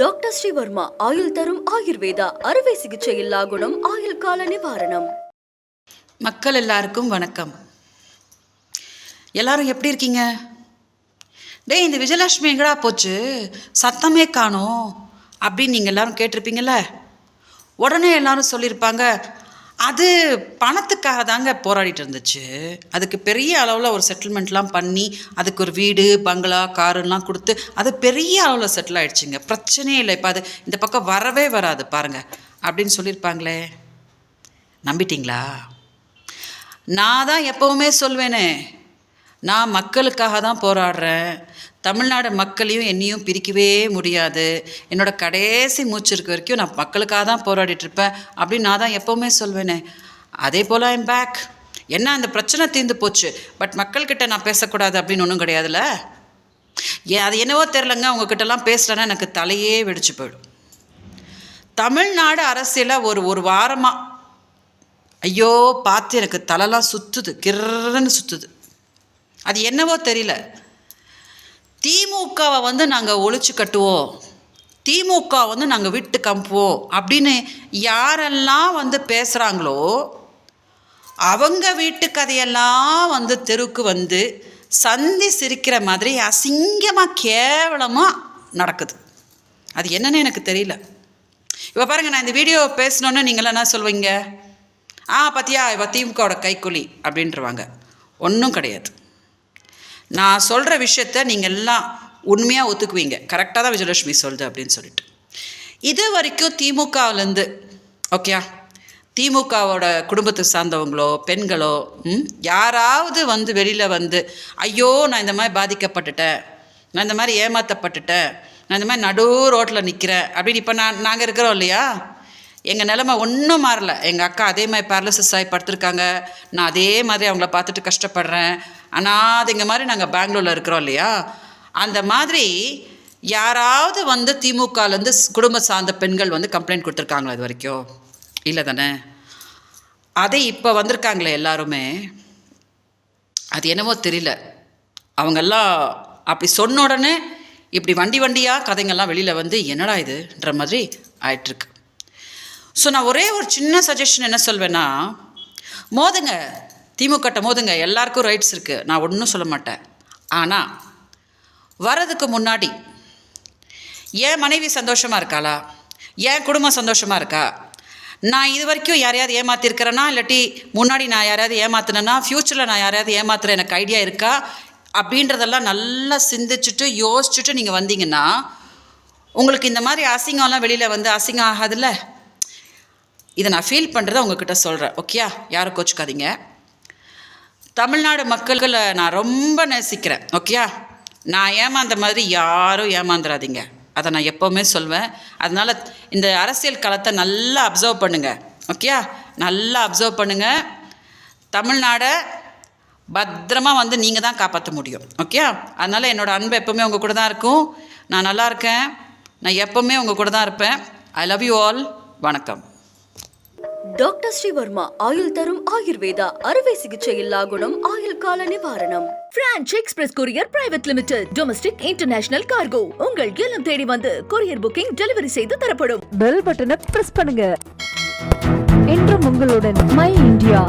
Doctor Sreevarma ஆயுள் தரும் ஆயுர்வேதா அறுவை சிகிச்சை இல்லா குணம் ஆயுள் கால நிவாரணம். மக்கள் எல்லாருக்கும் வணக்கம். எல்லாரும் எப்படி இருக்கீங்க? டேய், இந்த விஜயலட்சுமி எங்கடா போச்சு, சத்தமே காணோம் அப்படின்னு நீங்கள் எல்லாரும் கேட்டிருப்பீங்கள்ல. உடனே எல்லாரும் சொல்லியிருப்பாங்க, அது பணத்துக்காக தாங்க போராடிட்டு இருந்துச்சு. அதுக்கு பெரிய அளவில் ஒரு செட்டில்மெண்ட்லாம் பண்ணி அதுக்கு ஒரு வீடு பங்களா காருலாம் கொடுத்து அது பெரிய அளவில் செட்டில் ஆகிடுச்சிங்க. பிரச்சனையே இல்லை, இப்போ அது இந்த பக்கம் வரவே வராது பாருங்கள் அப்படின்னு சொல்லியிருப்பாங்களே. நம்பிட்டீங்களா? நான் தான் எப்போவுமே சொல்வேனே, நான் மக்களுக்காக தான் போராடுறேன். தமிழ்நாடு மக்களையும் என்னையும் பிரிக்கவே முடியாது. என்னோடய கடைசி மூச்சு இருக்க வரைக்கும் நான் மக்களுக்காக தான் போராடிட்டுருப்பேன் அப்படின்னு நான் தான் எப்போவுமே சொல்வேனே. அதே போல் ஐம் பேக். என்ன அந்த பிரச்சனை தீர்ந்து போச்சு, பட் மக்கள்கிட்ட நான் பேசக்கூடாது அப்படின்னு ஒன்றும் கிடையாதுல்ல. அது என்னவோ தெரிலங்க, உங்ககிட்டலாம் பேசலன்னா எனக்கு தலையே வெடிச்சு போயிடும். தமிழ்நாடு அரசியலில் ஒரு வாரமாக ஐயோ பார்த்து எனக்கு தலைலாம் சுற்றுது, கிர்ன்னு சுற்றுது. அது என்னவோ தெரியல. திமுகவை நாங்கள் ஒழிச்சு கட்டுவோம், திமுக நாங்கள் விட்டு கம்புவோம் அப்படின்னு யாரெல்லாம் பேசுகிறாங்களோ அவங்க வீட்டு கதையெல்லாம் தெருவுக்கு சந்தி சிரிக்கிற மாதிரி அசிங்கமாக கேவலமாக நடக்குது. அது என்னன்னு எனக்கு தெரியல. இப்போ பாருங்கள், நான் இந்த வீடியோ பேசணுன்னு நீங்களாம் என்ன சொல்வீங்க? பார்த்தியா இவ திமுகவோட கைக்கூலி அப்படின்றவாங்க. ஒன்றும் கிடையாது. நான் சொல்கிற விஷயத்த நீங்கள் எல்லாம் உண்மையாக ஒத்துக்குவீங்க, கரெக்டாக தான் விஜயலட்சுமி சொல்லுது அப்படின்னு சொல்லிட்டு. இது வரைக்கும் திமுகவிலேருந்து ஓகே, திமுகவோட குடும்பத்தை சார்ந்தவங்களோ பெண்களோ யாராவது வெளியில் ஐயோ நான் இந்த மாதிரி பாதிக்கப்பட்டுட்டேன், நான் இந்த மாதிரி ஏமாற்றப்பட்டுட்டேன், நான் இந்த மாதிரி நடு ரோட்டில் நிற்கிறேன் அப்படின்னு இப்போ நாங்கள் இருக்கிறோம் இல்லையா, எங்கள் நிலமை ஒன்றும் மாறலை. எங்கள் அக்கா அதே மாதிரி பேரலிசிஸ் ஆகி படுத்துருக்காங்க, நான் அதே மாதிரி அவங்கள பார்த்துட்டு கஷ்டப்படுறேன். ஆனால் அது இங்கே மாதிரி நாங்கள் பெங்களூரில் இருக்கிறோம் இல்லையா, அந்த மாதிரி யாராவது திமுகலேருந்து குடும்ப சார்ந்த பெண்கள் கம்ப்ளைண்ட் கொடுத்துருக்காங்களா இது வரைக்கும்? இல்லை தானே. அதே இப்போ வந்திருக்காங்களே எல்லாருமே, அது என்னமோ தெரியல, அவங்கெல்லாம் அப்படி சொன்ன உடனே இப்படி வண்டியாக கதைங்கள்லாம் வெளியில் என்னடா இதுன்ற மாதிரி ஆயிட்டுருக்கு. ஸோ நான் ஒரே ஒரு சின்ன சஜஷன் என்ன சொல்வேன்னா, மோதுங்க, திமுகட்ட மோதுங்க, எல்லாருக்கும் ரைட்ஸ் இருக்குது, நான் ஒன்றும் சொல்ல மாட்டேன். ஆனால் வர்றதுக்கு முன்னாடி என் மனைவி சந்தோஷமாக இருக்காளா, என் குடும்பம் சந்தோஷமாக இருக்கா, நான் இது வரைக்கும் யாரையாவது ஏமாற்றிருக்கிறேன்னா, இல்லாட்டி முன்னாடி நான் யாரையாவது ஏமாத்தினேன்னா, ஃப்யூச்சரில் நான் யாரையாவது ஏமாத்துற எனக்கு ஐடியா இருக்கா அப்படின்றதெல்லாம் நல்லா சிந்திச்சுட்டு யோசிச்சுட்டு நீங்கள் வந்தீங்கன்னா உங்களுக்கு இந்த மாதிரி அசிங்கம்லாம் வெளியில் அசிங்கம் ஆகாதுல்ல. இதை நான் ஃபீல் பண்ணுறதை உங்ககிட்ட சொல்கிறேன், ஓகே? யாரும் கோச்சுக்காதீங்க. தமிழ்நாடு மக்கள்களை நான் ரொம்ப நேசிக்கிறேன், ஓகே? நான் ஏமாந்த மாதிரி யாரும் ஏமாந்துடாதீங்க, அதை நான் எப்போவுமே சொல்வேன். அதனால் இந்த அரசியல் களத்தை நல்லா அப்சர்வ் பண்ணுங்கள், ஓகே? நல்லா அப்சர்வ் பண்ணுங்கள். தமிழ்நாடை பத்திரமாக நீங்கள் தான் காப்பாற்ற முடியும், ஓகே? அதனால் என்னோடய அன்பு எப்போவுமே உங்கள் கூட தான் இருக்கும். நான் நல்லா இருக்கேன், நான் எப்போவுமே உங்கள் கூட தான் இருப்பேன். I love you all. வணக்கம். டாக்டர் ஸ்ரீவர்மா ஆயுள் தரும் ஆயுர்வேதா அறுவை சிகிச்சை இல்லா குணம் ஆயுள் கால நிவாரணம். Branch express courier private limited. Domestic international cargo. உங்கள் இல்லம் தேடி கொரியர் புக்கிங் டெலிவரி செய்து தரப்படும். பெல் பட்டனை பிரஸ் பண்ணுங்க. என்றும் உங்களுடன் மை இந்தியா.